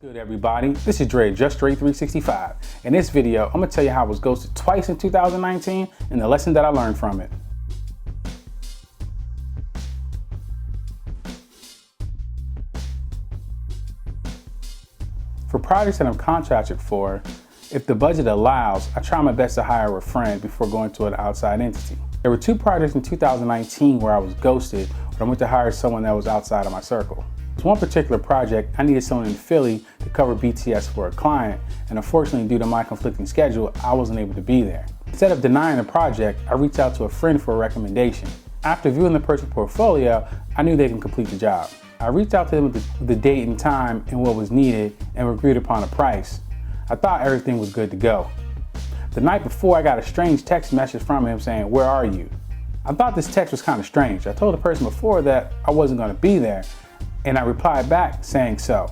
Good everybody, this is Dre, Just Dre 365. In this video, I'm gonna tell you how I was ghosted twice in 2019 and the lesson that I learned from it. For projects that I'm contracted for, if the budget allows, I try my best to hire a friend before going to an outside entity. There were two projects in 2019 where I was ghosted when I went to hire someone that was outside of my circle. One particular project, I needed someone in Philly to cover BTS for a client, and unfortunately due to my conflicting schedule, I wasn't able to be there. Instead of denying the project, I reached out to a friend for a recommendation. After viewing the person's portfolio, I knew they can complete the job. I reached out to them with the date and time and what was needed and agreed upon a price. I thought everything was good to go. The night before, I got a strange text message from him saying, "Where are you?" I thought this text was kind of strange. I told the person before that I wasn't going to be there, and I replied back saying so.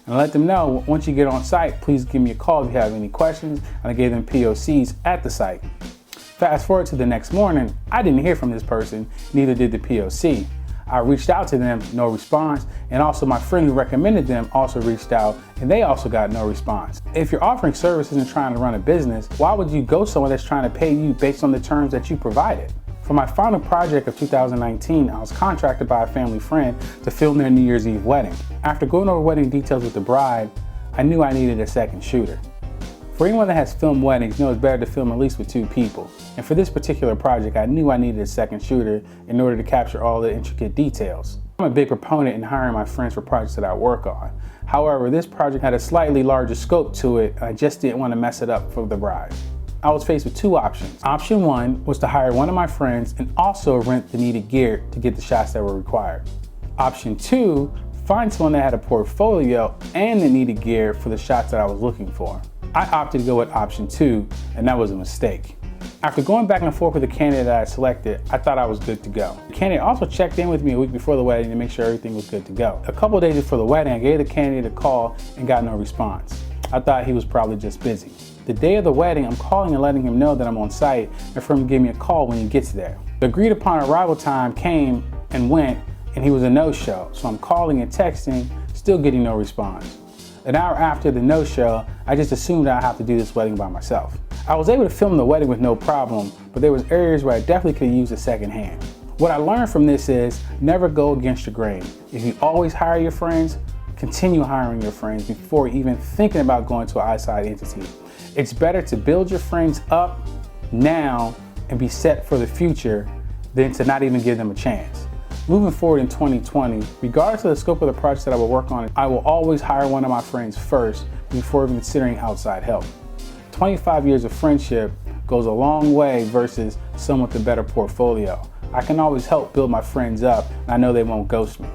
And I let them know, once you get on site, please give me a call if you have any questions, and I gave them POCs at the site. Fast forward to the next morning, I didn't hear from this person, neither did the POC. I reached out to them, no response, and also my friend who recommended them also reached out, and they also got no response. If you're offering services and trying to run a business, why would you go someone that's trying to pay you based on the terms that you provided? For my final project of 2019, I was contracted by a family friend to film their New Year's Eve wedding. After going over wedding details with the bride, I knew I needed a second shooter. For anyone that has filmed weddings, knows it's better to film at least with two people. And for this particular project, I knew I needed a second shooter in order to capture all the intricate details. I'm a big proponent in hiring my friends for projects that I work on. However, this project had a slightly larger scope to it, and I just didn't want to mess it up for the bride. I was faced with two options. Option one was to hire one of my friends and also rent the needed gear to get the shots that were required. Option two, find someone that had a portfolio and the needed gear for the shots that I was looking for. I opted to go with option two, and that was a mistake. After going back and forth with the candidate that I selected, I thought I was good to go. The candidate also checked in with me a week before the wedding to make sure everything was good to go. A couple days before the wedding, I gave the candidate a call and got no response. I thought he was probably just busy. The day of the wedding, I'm calling and letting him know that I'm on site and for him to give me a call when he gets there. The agreed upon arrival time came and went, and he was a no-show. So I'm calling and texting, still getting no response. An hour after the no-show, I just assumed I'd have to do this wedding by myself. I was able to film the wedding with no problem, but there was areas where I definitely could use a second hand. What I learned from this is never go against your grain. If you always hire your friends, continue hiring your friends before even thinking about going to an outside entity. It's better to build your friends up now and be set for the future than to not even give them a chance. Moving forward in 2020, regardless of the scope of the project that I will work on, I will always hire one of my friends first before even considering outside help. 25 years of friendship goes a long way versus someone with a better portfolio. I can always help build my friends up, and I know they won't ghost me.